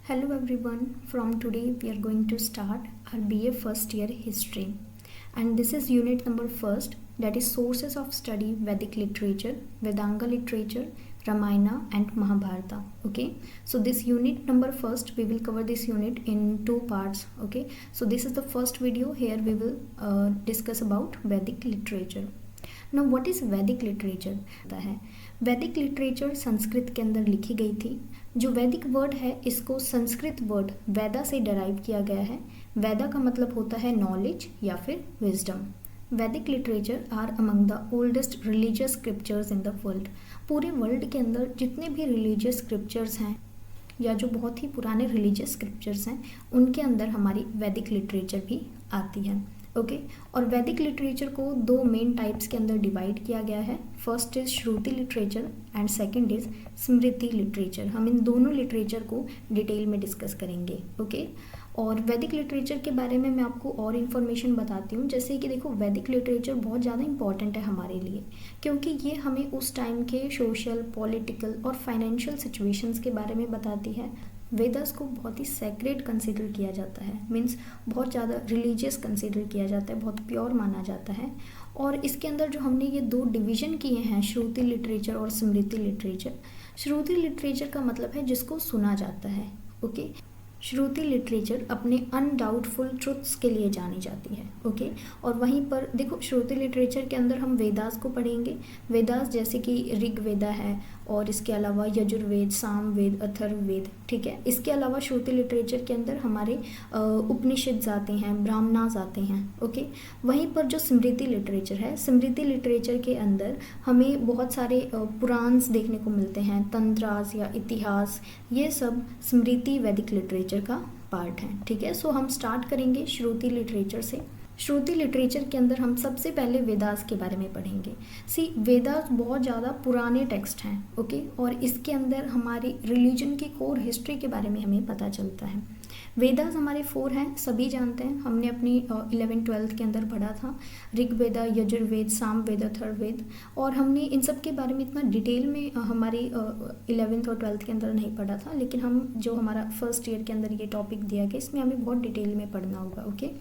Hello everyone, from today we are going to start our BA first year history, and this is unit number first, that is sources of study Vedic literature, Vedanga literature, Ramayana and Mahabharata. Okay, so this unit number first, we will cover this unit in two parts. Okay, so this is the first video. Here we will discuss about Vedic literature. Now what is वैदिक literature होता है? वैदिक literature Sanskrit के अंदर लिखी गई थी. जो वैदिक वर्ड है इसको संस्कृत वर्ड वेदा से डराइव किया गया है. वेदा का मतलब होता है नॉलेज या फिर wisdom. Vedic literature are among the oldest religious scriptures in the world. पूरे वर्ल्ड के अंदर जितने भी रिलीजियस स्क्रिप्चर्स हैं या जो बहुत ही पुराने रिलीजियस स्क्रिप्चर्स हैं उनके अंदर हमारी वैदिक लिटरेचर भी आती है. ओके और वैदिक लिटरेचर को दो मेन टाइप्स के अंदर डिवाइड किया गया है. First is Shruti literature and second is Smriti literature. हम इन दोनों लिटरेचर को डिटेल में डिस्कस करेंगे. ओके और वैदिक लिटरेचर के बारे में मैं आपको और इन्फॉर्मेशन बताती हूँ. जैसे कि देखो वैदिक लिटरेचर बहुत ज़्यादा इंपॉर्टेंट है हमारे लिए, क्योंकि ये हमें उस टाइम के सोशल, पॉलिटिकल और फाइनेंशियल सिचुएशंस के बारे में बताती है. वेदास को बहुत ही सेक्रेड कंसिडर किया जाता है, मीन्स बहुत ज़्यादा रिलीजियस कंसिडर किया जाता है, बहुत प्योर माना जाता है. और इसके अंदर जो हमने ये दो डिवीज़न किए हैं, श्रुति लिटरेचर और स्मृति लिटरेचर. श्रुति लिटरेचर का मतलब है जिसको सुना जाता है. ओके श्रुति लिटरेचर अपने अनडाउटफुल ट्रुथ्स के लिए जानी जाती है. ओके और वहीं पर देखो श्रुति लिटरेचर के अंदर हम वेदास को पढ़ेंगे. वेदास जैसे कि ऋग्वेदा है और इसके अलावा यजुर्वेद, सामवेद, अथर्ववेद. ठीक है, इसके अलावा श्रुति लिटरेचर के अंदर हमारे उपनिषद आते हैं, ब्राह्मणास आते हैं. ओके वहीं पर जो स्मृति लिटरेचर है, स्मृति लिटरेचर के अंदर हमें बहुत सारे पुराण्स देखने को मिलते हैं, तंत्रास या इतिहास. ये सब स्मृति वैदिक लिटरेचर का पार्ट है. ठीक है, सो हम स्टार्ट करेंगे श्रुति लिटरेचर से. श्रुति लिटरेचर के अंदर हम सबसे पहले वेदास के बारे में पढ़ेंगे. वेदास बहुत ज़्यादा पुराने टेक्स्ट हैं. ओके और इसके अंदर हमारी रिलीजन की कोर हिस्ट्री के बारे में हमें पता चलता है. वेदास हमारे 4 हैं, सभी जानते हैं, हमने अपनी 11th-12th के अंदर पढ़ा था. ऋग्वेदा, यजुर्वेद, सामवेद, अथर्ववेद. और हमने इन सब के बारे में इतना डिटेल में हमारी 11th और 12th के अंदर नहीं पढ़ा था, लेकिन हम जो हमारा फर्स्ट ईयर के अंदर ये टॉपिक दिया गया इसमें हमें बहुत डिटेल में पढ़ना होगा. ओके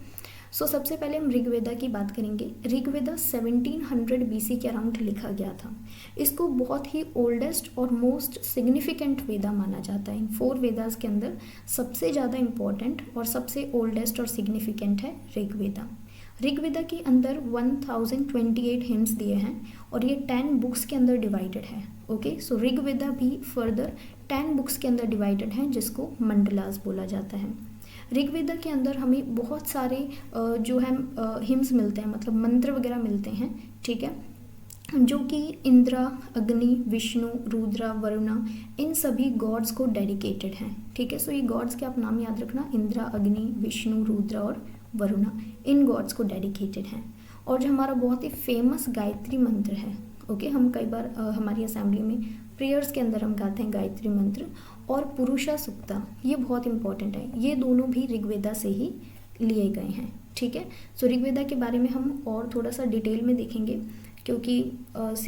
सो सबसे पहले हम ऋग्वेदा की बात करेंगे. ऋग्वेदा 1700 BC के अराउंड लिखा गया था. इसको बहुत ही ओल्डेस्ट और मोस्ट सिग्निफिकेंट वेदा माना जाता है. इन 4 वेदास के अंदर सबसे ज़्यादा इम्पॉर्टेंट और सबसे ओल्डेस्ट और सिग्निफिकेंट है ऋग्वेदा. ऋग्वेदा के अंदर 1028 हिम्स दिए हैं और ये 10 बुक्स के अंदर डिवाइडेड है. ओके सो ऋग्वेदा भी फर्दर 10 बुक्स के अंदर डिवाइडेड हैं जिसको मंडलास बोला जाता है. ऋग्वेदा के अंदर हमें बहुत सारे जो है हिम्स मिलते हैं, मतलब मंत्र वगैरह मिलते हैं. ठीक है, जो कि इंद्र, अग्नि, विष्णु, रुद्र, वरुणा, इन सभी गॉड्स को डेडिकेटेड हैं. ठीक है, सो ये गॉड्स के आप नाम याद रखना, इंद्र, अग्नि, विष्णु, रुद्र और वरुणा, इन गॉड्स को डेडिकेटेड हैं. और जो हमारा बहुत ही फेमस गायत्री मंत्र है, ओके हम कई बार हमारी असेंबली में प्रेयर्स के अंदर हम गाते हैं गायत्री मंत्र, और पुरुषा सुक्ता, ये बहुत इंपॉर्टेंट है. ये दोनों भी ऋग्वेदा से ही लिए गए हैं. ठीक है, सो ऋग्वेदा के बारे में हम और थोड़ा सा डिटेल में देखेंगे, क्योंकि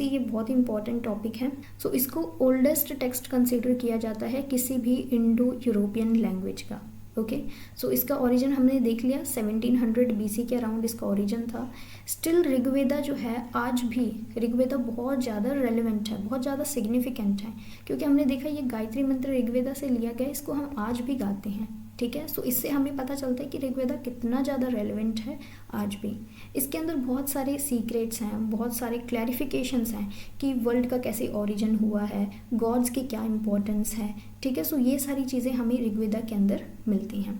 ये बहुत इंपॉर्टेंट टॉपिक है. सो इसको ओल्डेस्ट टेक्स्ट कंसिडर किया जाता है किसी भी इंडो यूरोपियन लैंग्वेज का. ओके सो इसका ओरिजिन हमने देख लिया, 1700 BC के अराउंड इसका ओरिजिन था. स्टिल ऋग्वेदा जो है आज भी ऋग्वेदा बहुत ज़्यादा रेलेवेंट है, बहुत ज़्यादा सिग्निफिकेंट है, क्योंकि हमने देखा ये गायत्री मंत्र ऋग्वेदा से लिया गया, इसको हम आज भी गाते हैं. ठीक है, सो इससे हमें पता चलता है कि ऋग्वेदा कितना ज़्यादा रेलेवेंट है आज भी. इसके अंदर बहुत सारे सीक्रेट्स हैं, बहुत सारे क्लैरिफिकेशंस हैं कि वर्ल्ड का कैसे ओरिजिन हुआ है, गॉड्स की क्या इंपॉर्टेंस है. ठीक है, सो ये सारी चीज़ें हमें ऋग्वेदा के अंदर मिलती हैं.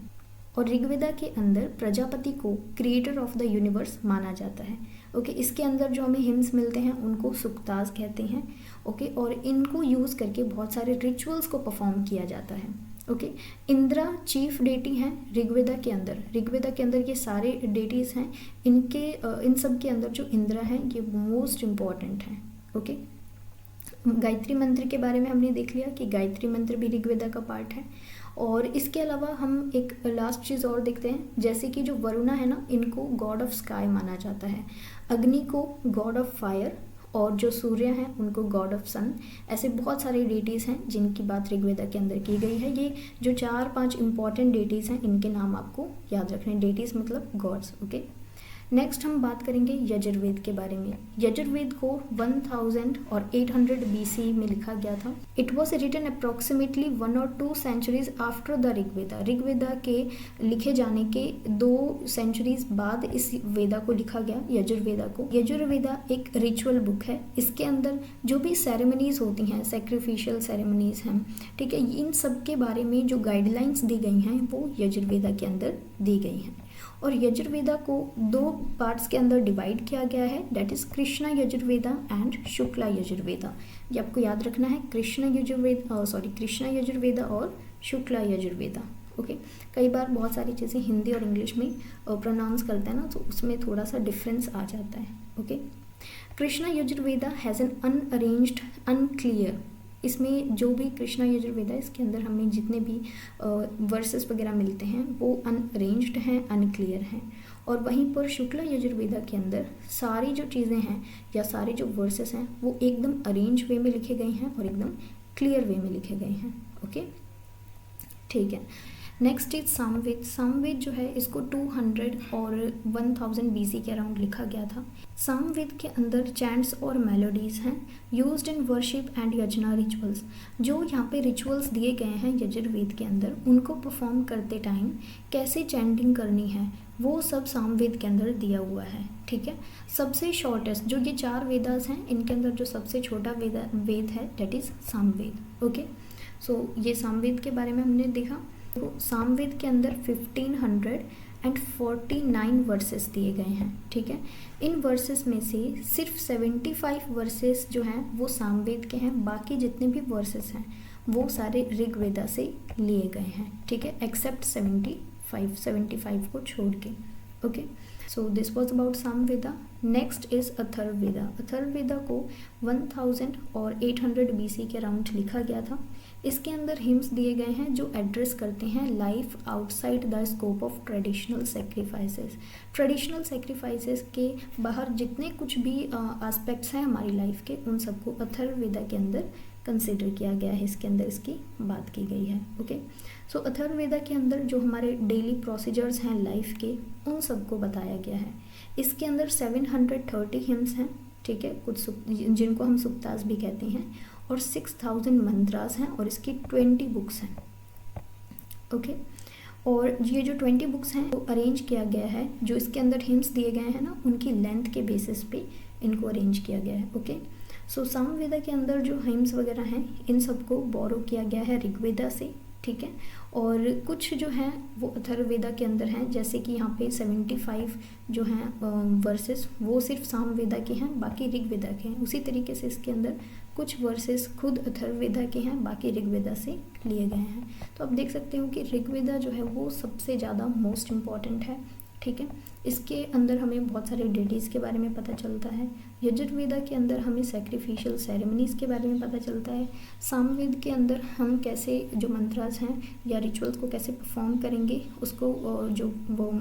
और ऋग्वेदा के अंदर प्रजापति को क्रिएटर ऑफ द यूनिवर्स माना जाता है. ओके इसके अंदर जो हमें हिम्स मिलते हैं उनको सुक्तास कहते हैं. ओके और इनको यूज़ करके बहुत सारे रिचुअल्स को परफॉर्म किया जाता है. ओके इंद्रा चीफ डेटी हैं ऋग्वेदा के अंदर. ऋग्वेदा के अंदर ये सारे डेटीज़ हैं, इनके इन सब के अंदर जो इंद्रा हैं ये मोस्ट इम्पॉर्टेंट हैं. ओके गायत्री मंत्र के बारे में हमने देख लिया कि गायत्री मंत्र भी ऋग्वेदा का पार्ट है. और इसके अलावा हम एक लास्ट चीज़ और देखते हैं, जैसे कि जो वरुणा है ना, इनको गॉड ऑफ स्काई माना जाता है, अग्नि को गॉड ऑफ फायर और जो सूर्य हैं उनको गॉड ऑफ सन। ऐसे बहुत सारे डेटीज़ हैं जिनकी बात ऋग्वेदा के अंदर की गई है। ये जो 4-5 इंपॉर्टेंट डेटीज़ हैं इनके नाम आपको याद रखने। डेटीज़ मतलब गॉड्स। ओके, नेक्स्ट हम बात करेंगे यजुर्वेद के बारे में। यजुर्वेद को 1800 BC में लिखा गया था। It was written approximately 1 or 2 centuries after the Rigveda. Rigveda के लिखे जाने के 2 centuries बाद इस वेदा को लिखा गया, यजुर्वेदा को। यजुर्वेदा एक रिचुअल बुक है। इसके अंदर जो भी सेरेमनीज होती हैं, सेक्रिफिशियल सेरेमनीज हैं, ठीक है, इन सब के बारे में जो गाइडलाइंस दी गई हैं वो यजुर्वेदा के अंदर दी गई हैं। और यजुर्वेदा को 2 पार्ट्स के अंदर डिवाइड किया गया है, that is Krishna Yajurveda and Shukla Yajurveda. ये आपको याद रखना है, कृष्णा यजुर्वेदा और शुक्ला यजुर्वेदा। ओके, कई बार बहुत सारी चीज़ें हिंदी और इंग्लिश में प्रोनाउंस करते हैं ना, तो उसमें थोड़ा सा डिफरेंस आ जाता है। Okay, Krishna Yajurveda has an unarranged unclear. इसमें जो भी कृष्णा यजुर्वेदा है इसके अंदर हमें जितने भी वर्सेस वगैरह मिलते हैं वो अनअरेंज्ड हैं, अनक्लियर हैं। और वहीं पर शुक्ला यजुर्वेदा के अंदर सारी जो चीज़ें हैं या सारे जो वर्सेस हैं वो एकदम अरेंज वे में लिखे गए हैं और एकदम क्लियर वे में लिखे गए हैं। ओके, ठीक है। Next is Samaveda. सामवेद जो है इसको 200 और 1000 BC के अराउंड लिखा गया था। सामवेद के अंदर चैंट्स और मेलोडीज़ हैं used in worship and Yojana rituals. जो यहाँ पे रिचुअल्स दिए गए हैं यजुर्वेद के अंदर, उनको परफॉर्म करते टाइम कैसे चैंटिंग करनी है वो सब सामवेद के अंदर दिया हुआ है। ठीक है, सबसे शॉर्टेस्ट जो ये 4 वेदास हैं इनके अंदर जो सबसे छोटा वेद है दैट इज़ सामवेद। ओके, सो ये सामवेद के बारे में हमने देखा। तो सामवेद के अंदर 1549 वर्सेस दिए गए हैं। ठीक है, इन वर्सेस में से सिर्फ 75 वर्सेस जो हैं वो सामवेद के हैं, बाकी जितने भी वर्सेस हैं वो सारे ऋग्वेदा से लिए गए हैं। ठीक है, एक्सेप्ट 75 को छोड़ के। Okay, so this was about Samaveda. Next is Atharvaveda. Atharvaveda को 1800 BC के अराउंड लिखा गया था। इसके अंदर हिम्स दिए गए हैं जो एड्रेस करते हैं life outside the scope of traditional sacrifices. Traditional sacrifices के बाहर जितने कुछ भी एस्पेक्ट्स हैं हमारी लाइफ के, उन सबको अथर्ववेदा के अंदर कंसिडर किया गया है। इसके अंदर इसकी बात की गई है। ओके, सो अथर्ववेदा के अंदर जो हमारे डेली प्रोसीजर्स हैं लाइफ के, उन सबको बताया गया है। इसके अंदर 730 हिम्स हैं। ठीक है, कुछ जिनको हम सुक्तास भी कहते हैं, और 6000 मंत्रास हैं और इसकी 20 बुक्स हैं। ओके, और ये जो 20 बुक्स हैं वो अरेंज किया गया है, जो इसके अंदर हिम्स दिए गए हैं ना उनकी लेंथ के बेसिस पे इनको अरेंज किया गया है। ओके, सो सामवेदा के अंदर जो हिम्स वगैरह हैं इन सबको बोरो किया गया है ऋग्वेदा से। ठीक है, और कुछ जो हैं वो अथर्ववेदा के अंदर हैं, जैसे कि यहाँ पे 75 जो हैं वर्सेस वो सिर्फ सामवेदा के हैं, बाकी ऋग्वेदा के हैं। उसी तरीके से इसके अंदर कुछ वर्सेस खुद अथर्ववेदा के हैं, बाकी ऋग्वेदा से लिए गए हैं। तो आप देख सकते हो कि ऋग्वेदा जो है वो सबसे ज़्यादा मोस्ट इम्पॉर्टेंट है। ठीक है, इसके अंदर हमें बहुत सारे डेटीज़ के बारे में पता चलता है। यजुर्वेदा के अंदर हमें सेक्रीफिशियल सेरेमनीज़ के बारे में पता चलता है। सामवेद के अंदर हम कैसे जो मंत्रास हैं या रिचुअल्स को कैसे परफॉर्म करेंगे, उसको जो वो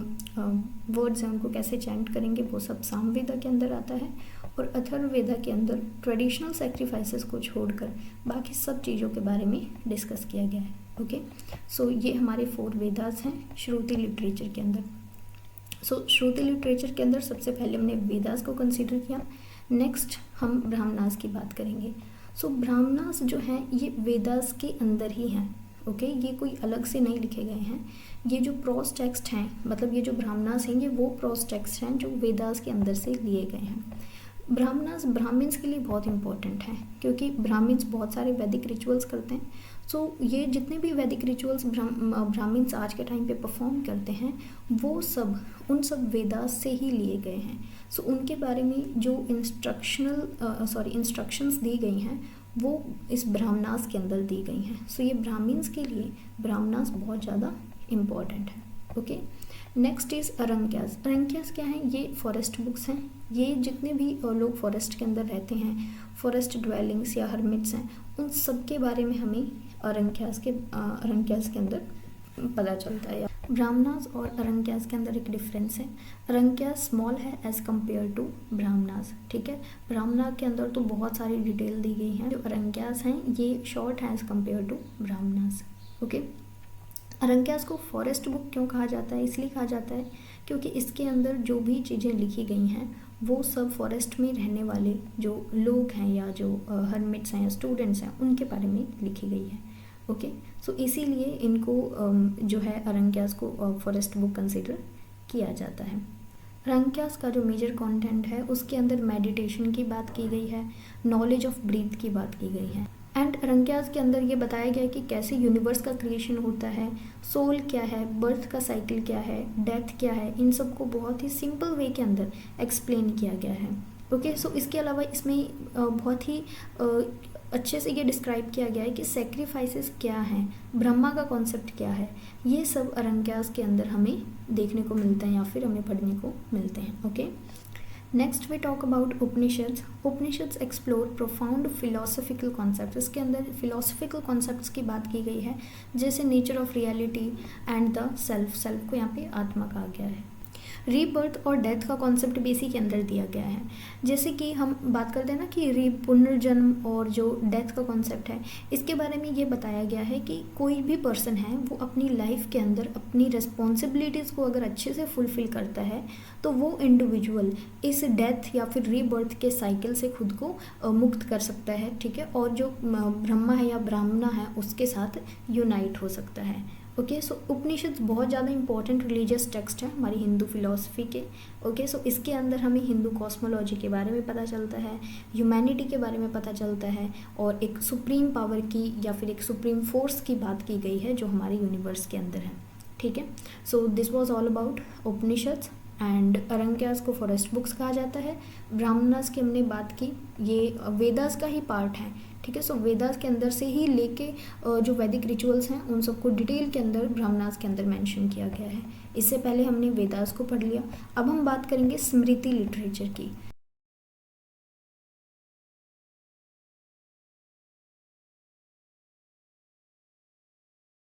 वर्ड्स हैं उनको कैसे चैंट करेंगे, वो सब सामवेदा के अंदर आता है। और अथर्ववेदा के अंदर ट्रेडिशनल सेक्रीफाइसेस को छोड़कर बाकी सब चीज़ों के बारे में डिस्कस किया गया है। ओके, सो ये हमारे 4 वेदास हैं श्रुति लिटरेचर के अंदर। सो श्रुति लिटरेचर के अंदर सबसे पहले हमने वेदास को कंसीडर किया। नेक्स्ट हम ब्राह्मणास की बात करेंगे। सो ब्राह्मणास जो हैं ये वेदास के अंदर ही हैं। ओके, ये कोई अलग से नहीं लिखे गए हैं। ये जो प्रोस टेक्स्ट हैं, मतलब ये जो ब्राह्मणास हैं ये वो प्रोस टेक्स्ट हैं जो वेदास के अंदर से लिए गए हैं। ब्राह्मणास ब्राह्मण्स के लिए बहुत इंपॉर्टेंट हैं, क्योंकि ब्राह्मण्स बहुत सारे वैदिक रिचुअल्स करते हैं। सो ये जितने भी वैदिक रिचुअल्स ब्राह्मण्स आज के टाइम पे परफॉर्म करते हैं वो सब उन सब वेदास से ही लिए गए हैं। सो उनके बारे में जो इंस्ट्रक्शंस दी गई हैं वो इस ब्राह्मणास के अंदर दी गई हैं। सो ये ब्राह्मण्स के लिए ब्राह्मणास बहुत ज़्यादा इम्पॉर्टेंट है। Okay, next is Aranyakas. Aranyakas क्या हैं? ये फॉरेस्ट बुक्स हैं। ये जितने भी लोग फॉरेस्ट के अंदर रहते हैं, फॉरेस्ट ड्वेलिंग्स या हर्मिट्स हैं, उन सब के बारे में हमें अरंक्यास के अंदर पता चलता है। ब्राह्मणास और अरंक्यास के अंदर एक डिफरेंस है। अरंक्यास स्मॉल है एज कम्पेयर टू ब्राह्मणास, ठीक है। ब्राह्मणा के अंदर तो बहुत सारी डिटेल दी गई हैं, जो अरंक्यास हैं ये शॉर्ट है as compared to Brahmanas, okay. Aranyakas को फॉरेस्ट बुक क्यों कहा जाता है? इसलिए कहा जाता है क्योंकि इसके अंदर जो भी चीज़ें लिखी गई हैं वो सब फॉरेस्ट में रहने वाले जो लोग हैं या जो हर्मिट्स हैं या स्टूडेंट्स हैं उनके बारे में लिखी गई है, ओके। सो इसीलिए इनको जो है अरंक्यास को फॉरेस्ट बुक कंसिडर किया जाता है। अरंक्यास का जो मेजर कंटेंट है उसके अंदर मेडिटेशन की बात की गई है, नॉलेज ऑफ ब्रीथ की बात की गई है, एंड अरंक्यास के अंदर ये बताया गया है कि कैसे यूनिवर्स का क्रिएशन होता है, सोल क्या है, बर्थ का साइकिल क्या है, डेथ क्या है, इन सब को बहुत ही सिंपल वे के अंदर एक्सप्लेन किया गया है, ओके। सो इसके अलावा इसमें बहुत ही अच्छे से ये डिस्क्राइब किया गया है कि सेक्रीफाइसेस क्या हैं, ब्रह्मा का कॉन्सेप्ट क्या है, ये सब अरंक्यास के अंदर हमें देखने को मिलता है या फिर हमें पढ़ने को मिलते हैं, okay. Next we talk about Upanishads. Upanishads explore profound philosophical concepts. इसके अंदर फिलोसफिकल कॉन्सेप्ट्स की बात की गई है, जैसे nature of reality and the self. Self को यहाँ पे आत्मा कहा गया है। रीबर्थ और डेथ का कॉन्सेप्ट भी इसी के अंदर दिया गया है। जैसे कि हम बात करते हैं ना कि पुनर्जन्म और जो डेथ का कॉन्सेप्ट है, इसके बारे में ये बताया गया है कि कोई भी पर्सन है वो अपनी लाइफ के अंदर अपनी रिस्पॉन्सिबिलिटीज़ को अगर अच्छे से फुलफ़िल करता है तो वो इंडिविजुअल इस डेथ या फिर रीबर्थ के साइकिल से खुद को मुक्त कर सकता है, ठीक है, और जो ब्रह्मा है या ब्राह्मणा है उसके साथ यूनाइट हो सकता है, ओके। सो उपनिषद बहुत ज़्यादा इंपॉर्टेंट रिलीजियस टेक्स्ट है हमारी हिंदू फिलॉसफी के, ओके। सो इसके अंदर हमें हिंदू कॉस्मोलॉजी के बारे में पता चलता है, ह्यूमैनिटी के बारे में पता चलता है, और एक सुप्रीम पावर की या फिर एक सुप्रीम फोर्स की बात की गई है जो हमारे यूनिवर्स के अंदर है, ठीक है। So this was all about Upanishads and Aranyakas को फॉरेस्ट बुक्स कहा जाता है। ब्राह्मणास की हमने बात की, ये वेदास का ही पार्ट है, ठीक है। सो वेदास के अंदर से ही लेके जो वैदिक रिचुअल्स हैं उन सबको डिटेल के अंदर ब्राह्मणास के अंदर मेंशन किया गया है। इससे पहले हमने वेदास को पढ़ लिया। अब हम बात करेंगे स्मृति लिटरेचर की।